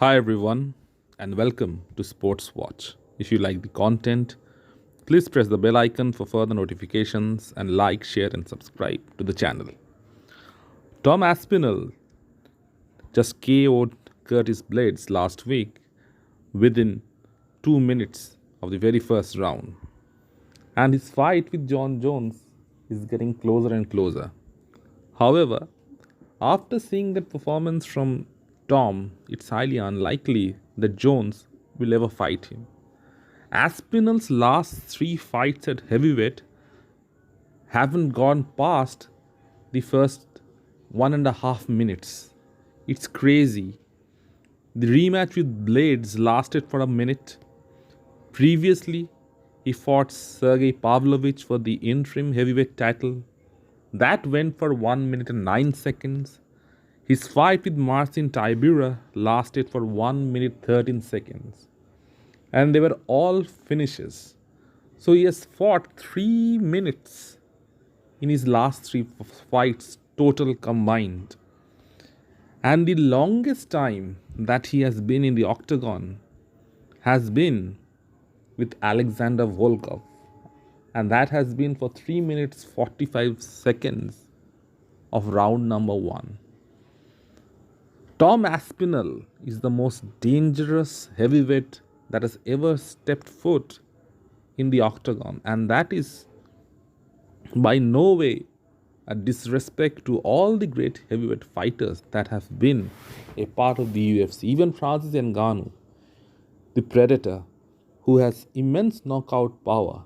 Hi everyone, and welcome to Sports Watch. If you like the content, please press the bell icon for further notifications and like, share, and subscribe to the channel. Tom Aspinall just KO'd Curtis Blaydes last week within 2 minutes of the very first round, and his fight with Jon Jones is getting closer and closer. However, after seeing that performance from Tom, it's highly unlikely that Jones will ever fight him. Aspinall's last three fights at heavyweight haven't gone past the first 1.5 minutes. It's crazy. The rematch with Blaydes lasted for a minute. Previously, he fought Sergey Pavlovich for the interim heavyweight title. That went for 1 minute and 9 seconds. His fight with Marcin Tybura lasted for 1 minute 13 seconds. And they were all finishes. So he has fought 3 minutes in his last three fights, total combined. And the longest time that he has been in the octagon has been with Alexander Volkov. And that has been for 3 minutes 45 seconds of round number 1. Tom Aspinall is the most dangerous heavyweight that has ever stepped foot in the octagon, and that is by no way a disrespect to all the great heavyweight fighters that have been a part of the UFC. Even Francis Ngannou, the Predator, who has immense knockout power,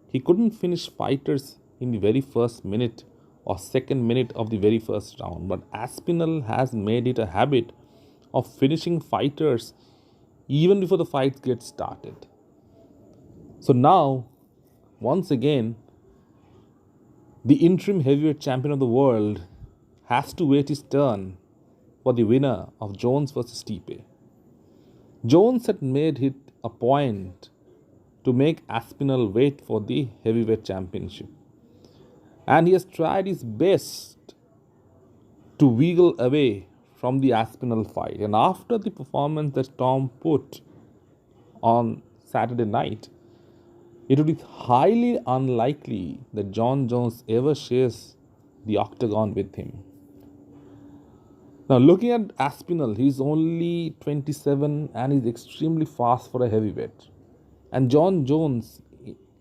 he couldn't finish fighters in the very first minute or second minute of the very first round. But Aspinall has made it a habit of finishing fighters even before the fights get started. So now, once again, the interim heavyweight champion of the world has to wait his turn for the winner of Jones versus Stipe. Jones had made it a point to make Aspinall wait for the heavyweight championship. And he has tried his best to wiggle away from the Aspinall fight. And after the performance that Tom put on Saturday night, it would be highly unlikely that Jon Jones ever shares the octagon with him. Now, looking at Aspinall, he's only 27 and he's extremely fast for a heavyweight. And Jon Jones,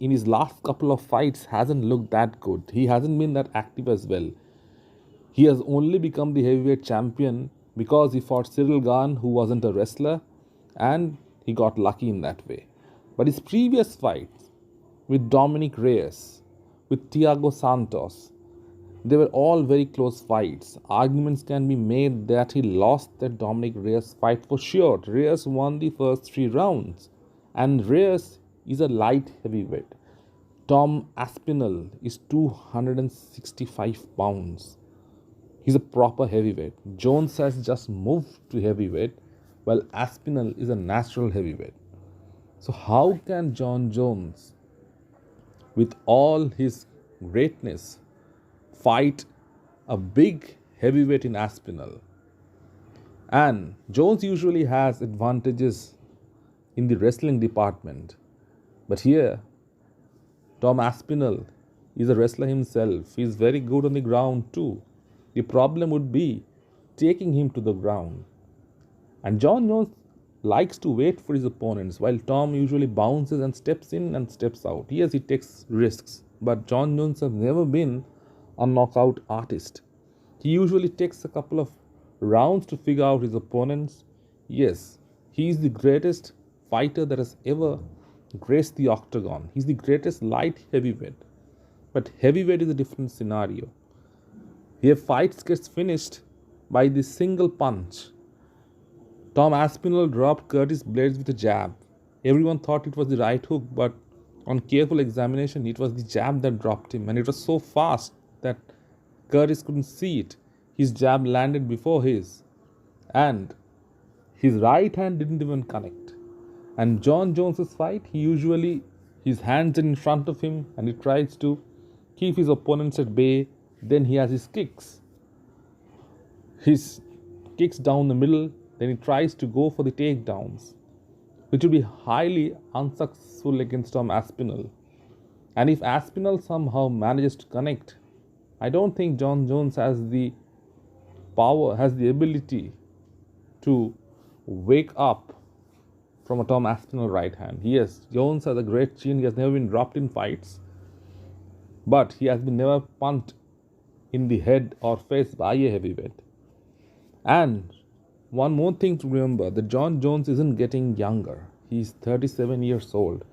in his last couple of fights, hasn't looked that good. He hasn't been that active as well. He has only become the heavyweight champion because he fought Cyril Gane, who wasn't a wrestler, and he got lucky in that way. But his previous fights with Dominic Reyes, with Thiago Santos, they were all very close fights. Arguments can be made that he lost that Dominic Reyes fight for sure. Reyes won the first 3 rounds, and Reyes is a light heavyweight. Tom Aspinall is 265 pounds. He's a proper heavyweight. Jones has just moved to heavyweight, while Aspinall is a natural heavyweight. So how can Jon Jones, with all his greatness, fight a big heavyweight in Aspinall? And Jones usually has advantages in the wrestling department. But here, Tom Aspinall is a wrestler himself. He's very good on the ground too. The problem would be taking him to the ground. And Jon Jones likes to wait for his opponents, while Tom usually bounces and steps in and steps out. Yes, he takes risks, but Jon Jones has never been a knockout artist. He usually takes a couple of rounds to figure out his opponents. Yes, he is the greatest fighter that has ever graced the octagon. He's the greatest light heavyweight. But heavyweight is a different scenario. Here fights gets finished by the single punch. Tom Aspinall dropped Curtis Blaydes with a jab. Everyone thought it was the right hook, but on careful examination, it was the jab that dropped him. And it was so fast that Curtis couldn't see it. His jab landed before his. And his right hand didn't even connect. And Jon Jones's fight, his hands are in front of him and he tries to keep his opponents at bay. Then he has his kicks. His kicks down the middle then he tries to go for the takedowns, which would be highly unsuccessful against Tom Aspinall. And if Aspinall somehow manages to connect, I don't think Jon Jones has the power, has the ability to wake up from a Tom Aspinall right hand. Yes, Jones has a great chin. He has never been dropped in fights, but he has been never punched in the head or face by a heavyweight. And one more thing to remember, that Jon Jones isn't getting younger. He's 37 years old.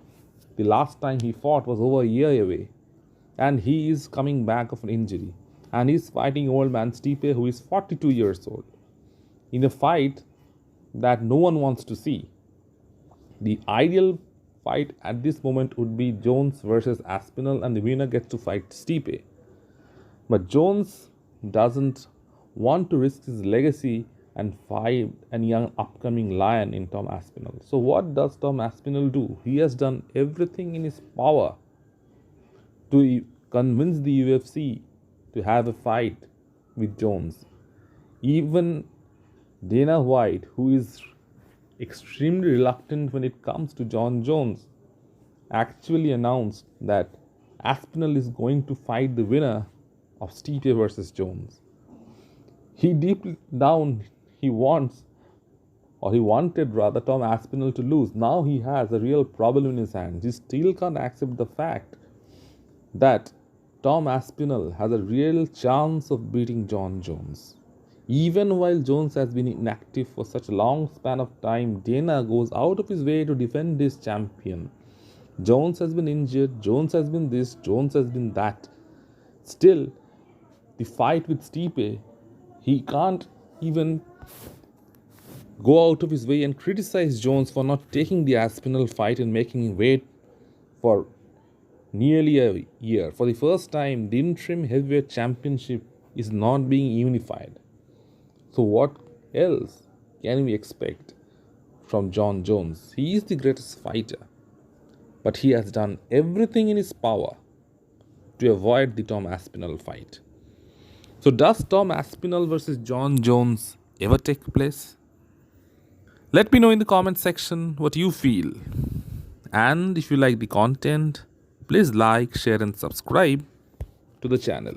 The last time he fought was over a year away, and he is coming back of an injury. And he's fighting old man Stipe, who is 42 years old, in a fight that no one wants to see. The ideal fight at this moment would be Jones versus Aspinall, and the winner gets to fight Stipe. But Jones doesn't want to risk his legacy and fight a young upcoming lion in Tom Aspinall. So what does Tom Aspinall do? He has done everything in his power to convince the UFC to have a fight with Jones. Even Dana White, who is extremely reluctant when it comes to Jon Jones, actually announced that Aspinall is going to fight the winner of Stipe versus Jones. He deep down, he wanted Tom Aspinall to lose. Now he has a real problem in his hands. He still can't accept the fact that Tom Aspinall has a real chance of beating Jon Jones. Even while Jones has been inactive for such a long span of time, Dana goes out of his way to defend his champion. Jones has been injured, Jones has been this, Jones has been that. Still, the fight with Stipe, he can't even go out of his way and criticize Jones for not taking the Aspinall fight and making him wait for nearly a year. For the first time, the interim heavyweight championship is not being unified. So what else can we expect from Jon Jones? He is the greatest fighter, but he has done everything in his power to avoid the Tom Aspinall fight. So does Tom Aspinall versus Jon Jones ever take place? Let me know in the comment section what you feel. And if you like the content, please like, share and subscribe to the channel.